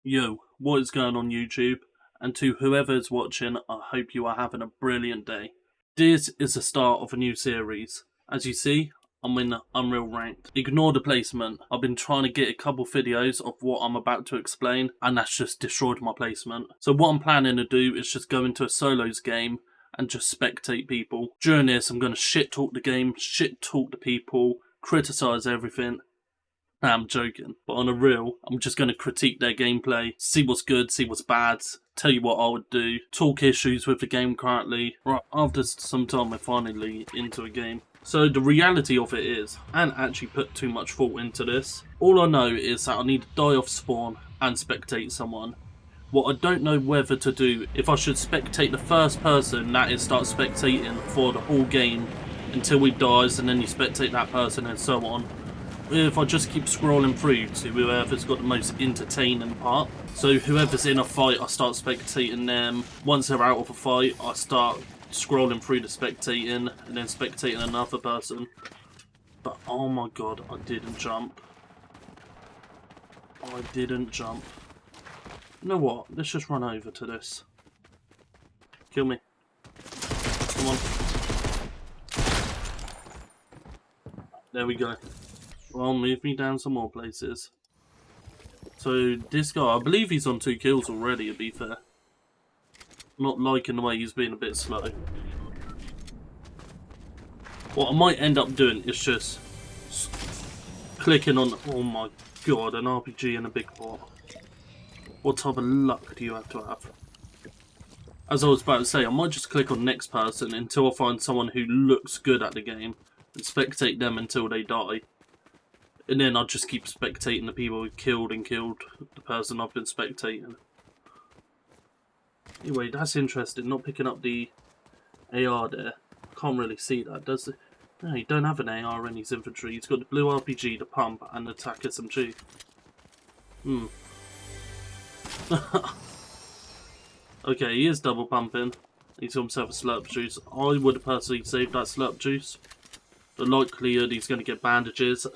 Yo, what is going on YouTube? And to whoever is watching, I hope you are having a brilliant day. This is the start of a new series. As you see, I'm in Unreal Ranked. Ignore the placement. I've been trying to get a couple videos of what I'm about to explain, and that's just destroyed my placement. So what I'm planning to do is just go into a solos game and just spectate people. During this, I'm going to shit talk the game, shit talk the people, criticise everything. Nah, I'm joking. But on a real, I'm just going to critique their gameplay, see what's good, see what's bad, tell you what I would do, talk issues with the game currently. Right, after some time we're finally into a game. So the reality of it is, I hadn't actually put too much thought into this. All I know is that I need to die off spawn and spectate someone. What I don't know whether to do, if I should spectate the first person, that is start spectating for the whole game until he dies, and then you spectate that person and so on. If I just keep scrolling through to whoever's got the most entertaining part. So whoever's in a fight, I start spectating them. Once they're out of a fight, I start scrolling through the spectating and then spectating another person. But oh my god, I didn't jump. I didn't jump. You know what? Let's just run over to this. Kill me. Come on. There we go. Well, move me down some more places. So, this guy, I believe he's on 2 kills already, to be fair. Not liking the way he's being a bit slow. What I might end up doing is just clicking on... Oh my god, an RPG and a big pot. What type of luck do you have to have? As I was about to say, I might just click on next person until I find someone who looks good at the game and spectate them until they die. And then I'll just keep spectating the people who killed the person I've been spectating. Anyway, that's interesting. Not picking up the AR there. Can't really see that, does it? No, he don't have an AR in his inventory. He's got the blue RPG, the pump, and the attack SMG. Okay, he is double pumping. He's got himself a slurp juice. I would have personally saved that slurp juice. The likelihood he's going to get bandages,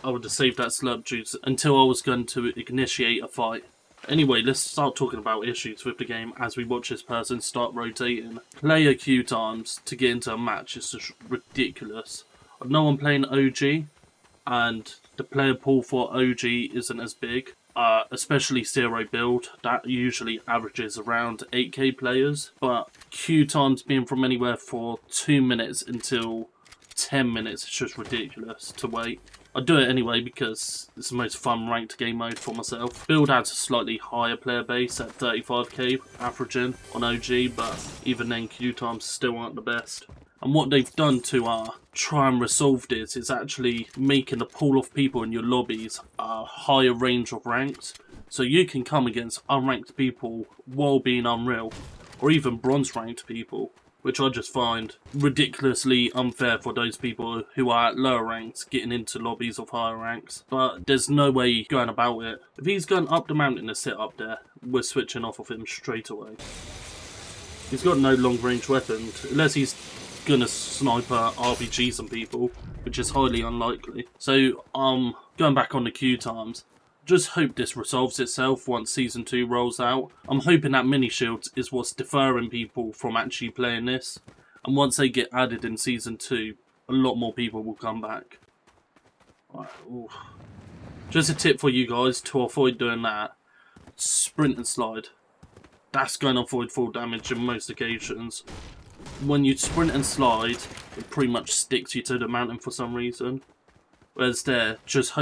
I would have saved that slurp juice until I was going to initiate a fight. Anyway, let's start talking about issues with the game as we watch this person start rotating. Player queue times to get into a match is just ridiculous. I know I'm playing OG, and the player pool for OG isn't as big. Especially zero build, that usually averages around 8k players, but queue times being from anywhere for 2 minutes until 10 minutes is just ridiculous to wait. I do it anyway because it's the most fun ranked game mode for myself. Build has a slightly higher player base at 35k averaging on OG, but even then queue times still aren't the best. And what they've done to try and resolve this is actually making the pool of people in your lobbies a higher range of ranks. So you can come against unranked people while being unreal, or even bronze ranked people, which I just find ridiculously unfair for those people who are at lower ranks getting into lobbies of higher ranks. But there's no way going about it. If he's going up the mountain to sit up there, we're switching off of him straight away. He's got no long range weapons, unless he's gonna sniper RPG some people, which is highly unlikely. So going back on the queue times, just hope this resolves itself once Season 2 rolls out. I'm hoping that mini shields is what's deferring people from actually playing this, and once they get added in Season 2, a lot more people will come back. Right, just a tip for you guys to avoid doing that: sprint and slide. That's going to avoid full damage in most occasions. When you sprint and slide, it pretty much sticks you to the mountain for some reason. Whereas there, just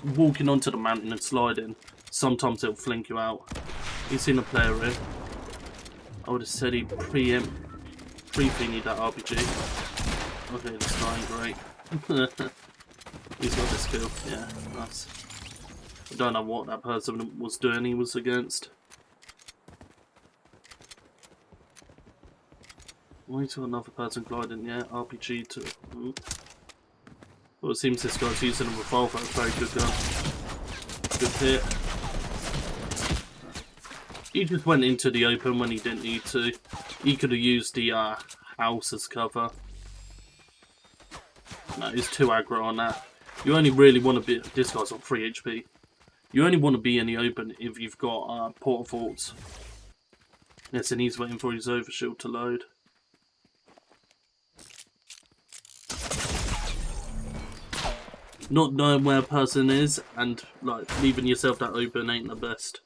walking onto the mountain and sliding, sometimes it'll flink you out. You've seen a player here. I would have said he pre-thingied that RPG. Okay, that's dying great. He's got this kill, yeah, nice. I don't know what that person was doing he was against. Wait till another person gliding, yeah, RPG to... Well, it seems this guy's using a revolver, a very good gun. Good hit. He just went into the open when he didn't need to. He could have used the house as cover. No, he's too aggro on that. You only really want to be... This guy's on 3 HP. You only want to be in the open if you've got porta forts. Yes, and he's waiting for his overshield to load. Not knowing where a person is and like leaving yourself that open ain't the best.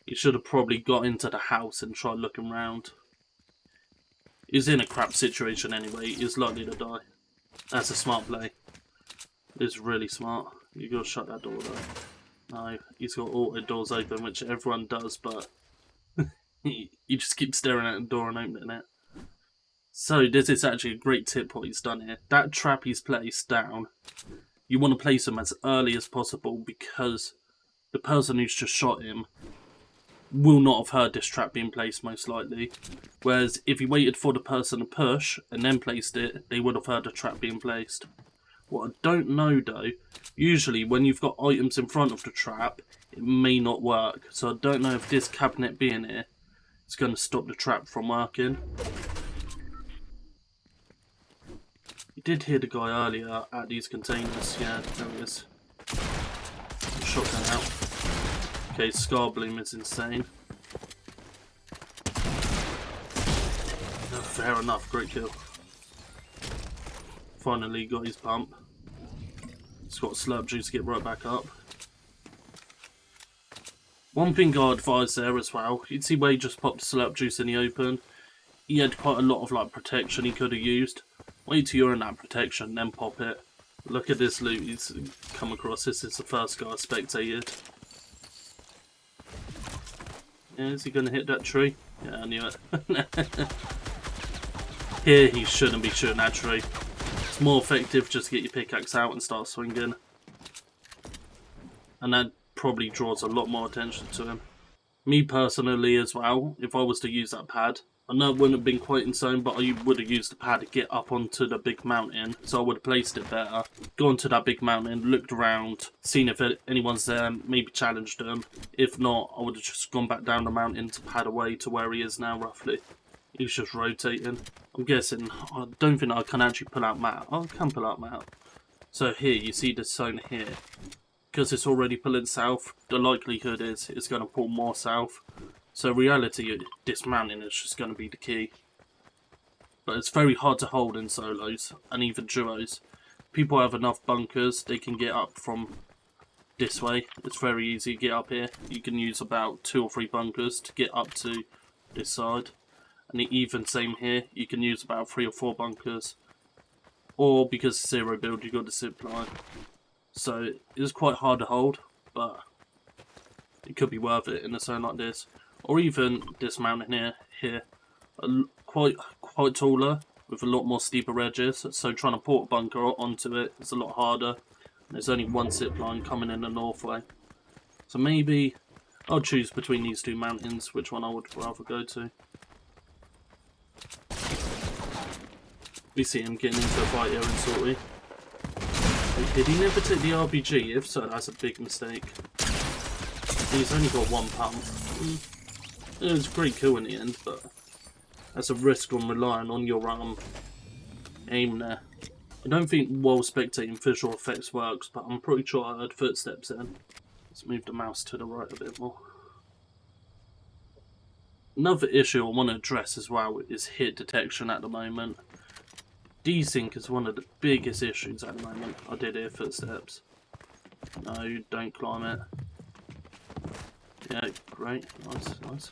You should have probably got into the house and tried looking around. He's in a crap situation anyway, he's likely to die. That's a smart play. It's really smart. You gotta shut that door though. No, he's got auto doors open, which everyone does, but you just keep staring at the door and opening it. So this is actually a great tip what he's done here. That trap he's placed down, you want to place him as early as possible because the person who's just shot him will not have heard this trap being placed most likely. Whereas if he waited for the person to push and then placed it, they would have heard the trap being placed. What I don't know though, usually when you've got items in front of the trap, it may not work. So I don't know if this cabinet being here is going to stop the trap from working. You did hear the guy earlier at these containers. Yeah, there he is. Shotgun out. Okay, Scar Bloom is insane. Fair enough, great kill. Finally got his pump. He's got slurp juice to get right back up. One thing I advise there as well, you'd see where he just popped slurp juice in the open. He had quite a lot of like protection he could have used. Wait till you're in that protection, then pop it. Look at this loot he's come across. This is the first guy I spectated. Yeah, is he going to hit that tree? Yeah, I knew it. Here he shouldn't be shooting that tree. It's more effective just to get your pickaxe out and start swinging. And that probably draws a lot more attention to him. Me personally as well, if I was to use that pad, I know it wouldn't have been quite insane, but I would have used the pad to get up onto the big mountain, so I would have placed it better. Gone to that big mountain, looked around, seen if anyone's there, maybe challenged them. If not, I would have just gone back down the mountain to pad away to where he is now, roughly. He's just rotating. I'm guessing, I don't think I can actually pull out map. Oh, I can pull out map. So here, you see this zone here. Because it's already pulling south, the likelihood is it's going to pull more south. So reality, dismounting is just going to be the key. But it's very hard to hold in solos, and even duos. People have enough bunkers, they can get up from this way. It's very easy to get up here. You can use about 2 or 3 bunkers to get up to this side. And even same here, you can use about 3 or 4 bunkers. Or because it's zero build, you got the zip line. So it's quite hard to hold, but it could be worth it in a zone like this. Or even this mountain here, quite taller with a lot more steeper edges. So trying to port a bunker onto it is a lot harder. There's only one zip line coming in the north way. So maybe I'll choose between these 2 mountains, which one I would rather go to. We see him getting into a fight here in Salty. Did he never take the RPG? If so, that's a big mistake. He's only got 1 pump. It was a great kill in the end, but that's a risk on relying on your aim there. I don't think while spectating visual effects works, but I'm pretty sure I heard footsteps in. Let's move the mouse to the right a bit more. Another issue I want to address as well is hit detection at the moment. Desync is one of the biggest issues at the moment. I did hear footsteps. No, don't climb it. Yeah, great. Nice.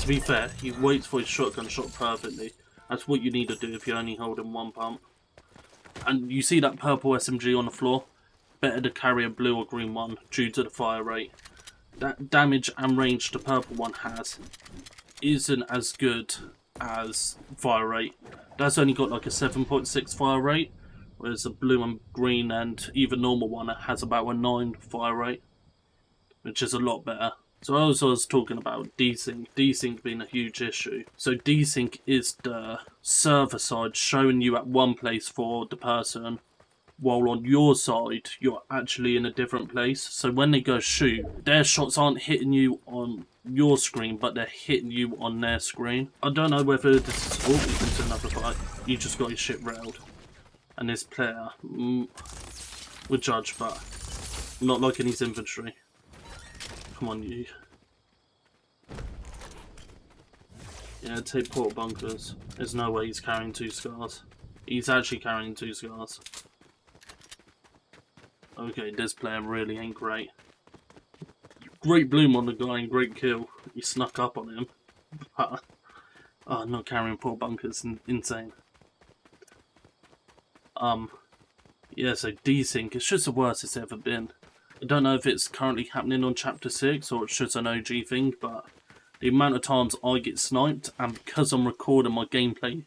To be fair, he waits for his shotgun shot perfectly. That's what you need to do if you're only holding 1 pump. And you see that purple SMG on the floor? Better to carry a blue or green one due to the fire rate. That damage and range the purple one has isn't as good as fire rate. That's only got like a 7.6 fire rate, whereas the blue and green and even normal one has about a 9 fire rate, which is a lot better. So I was talking about desync being a huge issue. So desync is the server side showing you at one place for the person, while on your side you're actually in a different place. So when they go shoot, their shots aren't hitting you on your screen, but they're hitting you on their screen. I don't know whether this is all into another fight. You just got your shit railed, and this player would judge, but Not liking his inventory. Come on, you. Yeah, take port bunkers. There's no way he's carrying 2 scars. He's actually carrying 2 scars. Okay, this player really ain't great. Great bloom on the guy and great kill. He snuck up on him. But, oh, not carrying port bunkers, insane. Yeah, so desync, it's just the worst it's ever been. I don't know if it's currently happening on Chapter 6 or it's just an OG thing, but the amount of times I get sniped, and because I'm recording my gameplay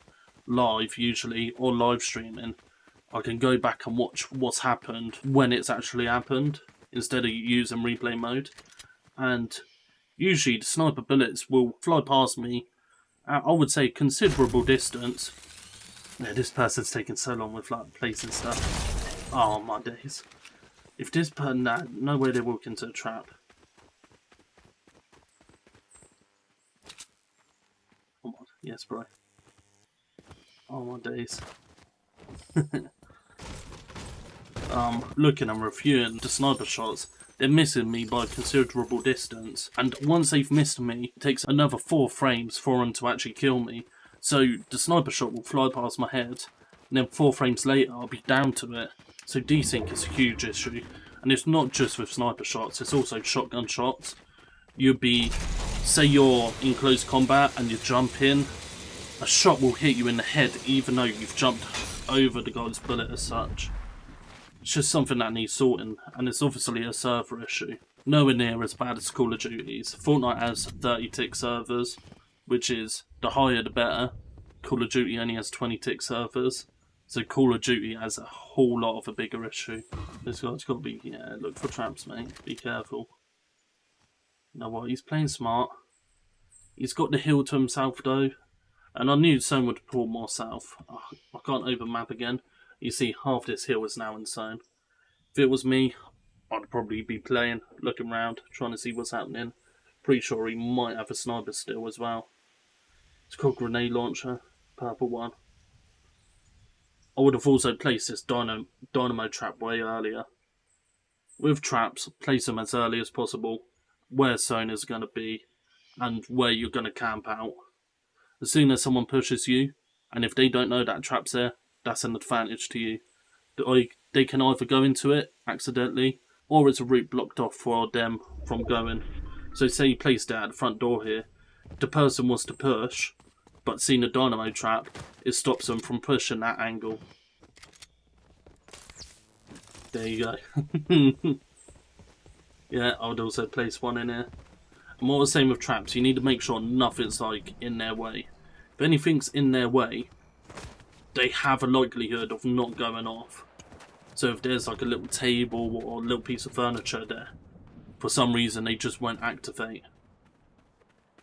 live usually, or live streaming, I can go back and watch what's happened when it's actually happened, instead of using replay mode. And usually the sniper bullets will fly past me at, I would say, considerable distance. Yeah, this person's taking so long with like placing stuff. Oh my days. If this person, nah, no way they walk into a trap. Come on, yes bro. Oh my days. Looking and reviewing the sniper shots, they're missing me by a considerable distance, and once they've missed me, it takes another 4 frames for them to actually kill me. So the sniper shot will fly past my head, and then 4 frames later I'll be down to it. So desync is a huge issue, and it's not just with sniper shots, it's also shotgun shots. You'd be, say you're in close combat and you jump in, a shot will hit you in the head even though you've jumped over the guy's bullet as such. It's just something that needs sorting, and it's obviously a server issue. Nowhere near as bad as Call of Duty's. Fortnite has 30-tick servers, which is the higher the better. Call of Duty only has 20-tick servers, so Call of Duty has a whole lot of a bigger issue. This guy's got to be, yeah, look for traps, mate. Be careful. You know what, he's playing smart. He's got the hill to himself though, and I knew someone would pull more south. Oh, I can't open map again. You see, half this hill is now insane. If it was me, I'd probably be playing, looking around, trying to see what's happening. Pretty sure he might have a sniper still as well. It's called grenade launcher, purple one. I would have also placed this dynamo trap way earlier. With traps, place them as early as possible, where zone is going to be, and where you're going to camp out. As soon as someone pushes you, and if they don't know that trap's there, that's an advantage to you. They can either go into it accidentally, or it's a route blocked off for them from going. So say you placed it at the front door here, the person wants to push, but seeing a dynamo trap, it stops them from pushing that angle. There you go. Yeah, I would also place one in here. And what I was saying with traps, you need to make sure nothing's like in their way. If anything's in their way, they have a likelihood of not going off. So if there's like a little table or a little piece of furniture there, for some reason they just won't activate.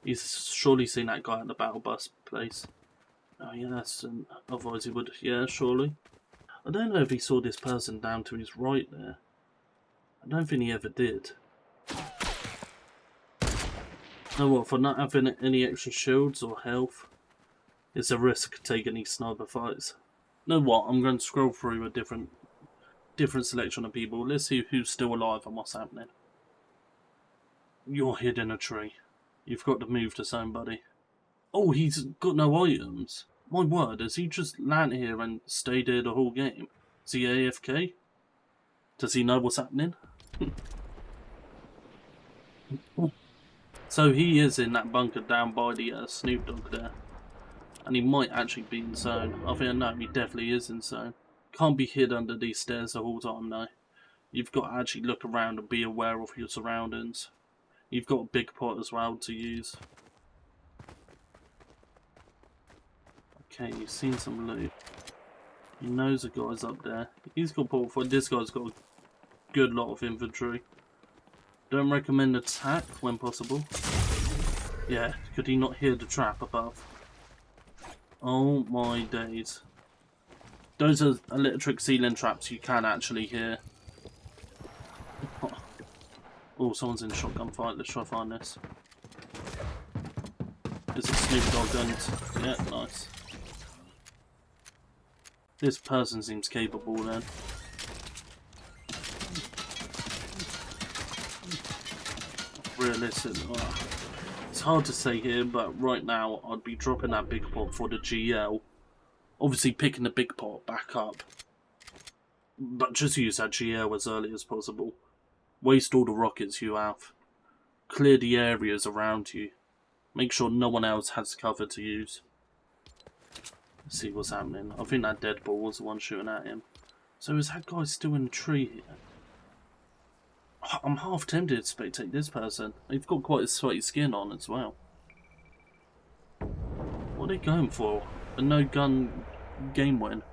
He's surely seen that guy at the battle bus place. Oh yes, and otherwise he would, yeah, surely. I don't know if he saw this person down to his right there. I don't think he ever did. Oh what, for not having any extra shields or health, it's a risk taking these sniper fights. You know what, I'm going to scroll through a different selection of people. Let's see who's still alive and what's happening. You're hid in a tree. You've got to move to somebody. Oh, he's got no items. My word, has he just landed here and stayed here the whole game? Is he AFK? Does he know what's happening? So he is in that bunker down by the Snoop Dogg there. And he might actually be in zone. I think no, he definitely is in zone. Can't be hid under these stairs the whole time though. You've got to actually look around and be aware of your surroundings. You've got a big pot as well to use. Okay, you've seen some loot. He knows the guy's up there. He's got port for this guy's got a good lot of inventory. Don't recommend attack when possible. Yeah, could he not hear the trap above? Oh my days. Those are electric ceiling traps you can actually hear. Oh, someone's in a shotgun fight. Let's try to find this. There's a Snoop Dogg guns. Yeah, nice. This person seems capable then. realistic. Oh, it's hard to say here, but right now I'd be dropping that big pot for the GL. Obviously picking the big pot back up. But just use that GL as early as possible. Waste all the rockets you have. Clear the areas around you. Make sure no one else has cover to use. Let's see what's happening. I think that Deadpool was the one shooting at him. So is that guy still in the tree here? I'm half tempted to spectate this person. They've got quite a sweaty skin on as well. What are they going for? A no gun game win?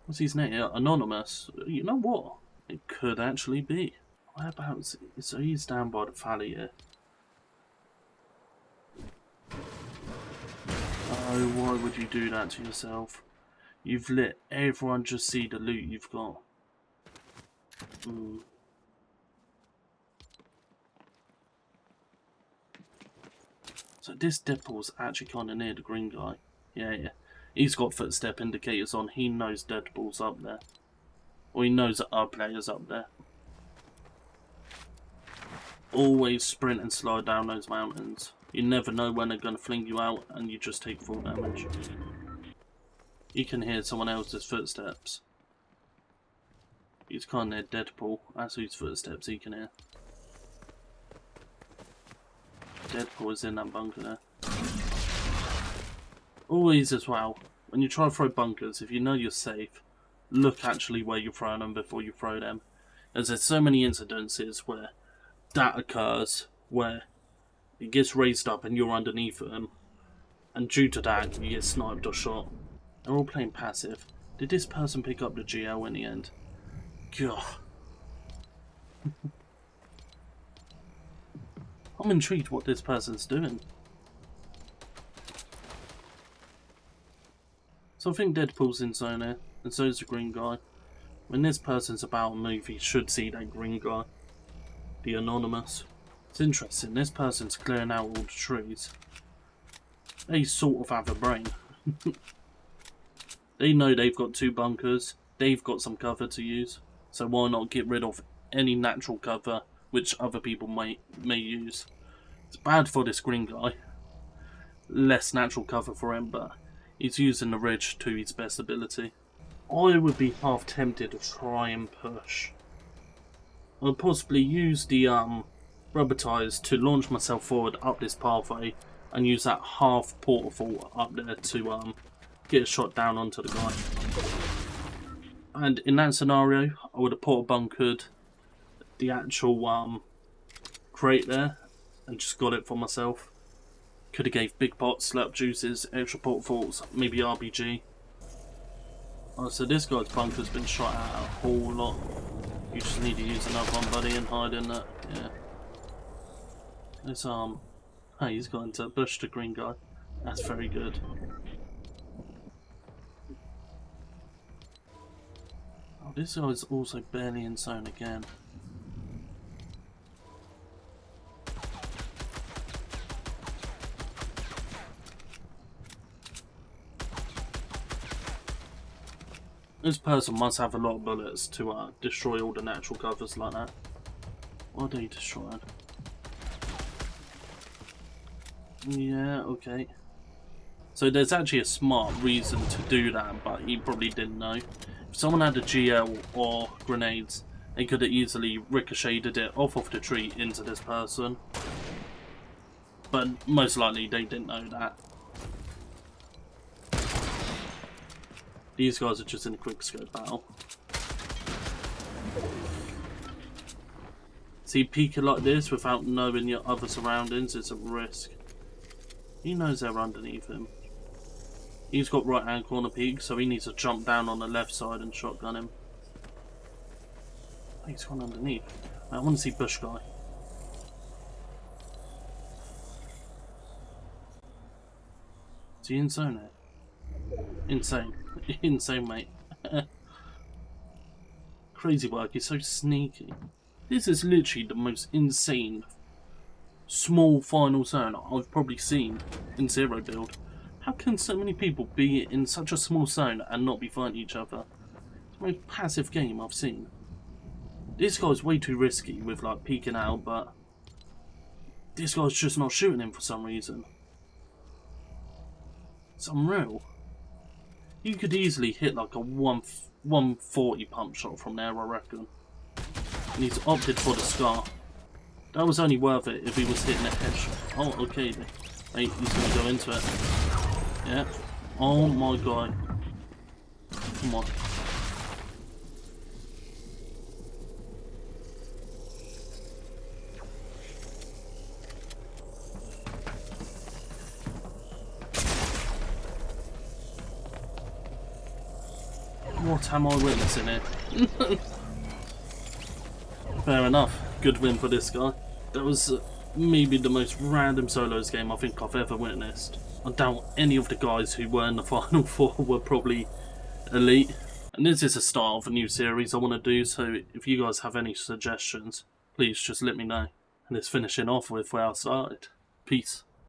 What's his name? Anonymous. You know what? It could actually be. Whereabouts? So he's down by the valley here. Oh, why would you do that to yourself? You've let everyone just see the loot you've got. So this Deadpool's actually kind of near the green guy. Yeah. He's got footstep indicators on. He knows Deadpool's up there. Or he knows that our player's up there. Always sprint and slide down those mountains. You never know when they're going to fling you out and you just take full damage. You can hear someone else's footsteps. He's kind of near Deadpool. That's whose footsteps he can hear. Deadpool is in that bunker there. Always as well, when you try to throw bunkers, if you know you're safe, look actually where you're throwing them before you throw them. As there's so many incidences where that occurs, where it gets raised up and you're underneath them, and due to that you get sniped or shot. They're all playing passive. Did this person pick up the GL in the end? God. I'm intrigued what this person's doing. So I think Deadpool's in zone here, and so is the green guy. When this person's about to move, he should see that green guy. The Anonymous. It's interesting, this person's clearing out all the trees. They sort of have a brain. They know they've got two bunkers, they've got some cover to use, so why not get rid of any natural cover which other people may use. It's bad for this green guy. Less natural cover for him, but he's using the ridge to his best ability. I would be half tempted to try and push. I'd possibly use the rubber tyres to launch myself forward up this pathway and use that half portal up there to get a shot down onto the guy. And in that scenario, I would have portal bunkered the actual crate there and just got it for myself. Could have gave big pots, slurp juices, extra portals, maybe RBG. Oh, so this guy's bunker's been shot at a whole lot. You just need to use another one, buddy, and hide in that. Yeah. This hey, he's got into bush, the green guy. That's very good. Oh, this guy's also barely in zone again. This person must have a lot of bullets to destroy all the natural covers like that. What are they destroying? Yeah, okay. So there's actually a smart reason to do that, but he probably didn't know. If someone had a GL or grenades, they could have easily ricocheted it off of the tree into this person. But most likely they didn't know that. These guys are just in a quick scope battle. See, peeking like this without knowing your other surroundings is a risk. He knows they're underneath him. He's got right hand corner peek, so he needs to jump down on the left side and shotgun him. Oh, he's gone underneath. I want to see bush guy. Is he in zone here? Insane. Insane, mate. Crazy work, he's so sneaky. This is literally the most insane small final zone I've probably seen in Zero build. How can so many people be in such a small zone and not be fighting each other? It's the most passive game I've seen. This guy's way too risky with like peeking out, but this guy's just not shooting him for some reason. It's unreal. You could easily hit like a 140 pump shot from there, I reckon. And he's opted for the scar. That was only worth it if he was hitting a headshot. Oh, okay. Mate, he's going to go into it. Yeah. Oh my god. Come on. What am I witnessing here? Fair enough. Good win for this guy. That was maybe the most random solos game I think I've ever witnessed. I doubt any of the guys who were in the final four were probably elite. And this is the start of a new series I want to do, so if you guys have any suggestions, please just let me know. And it's finishing off with where I started. Peace.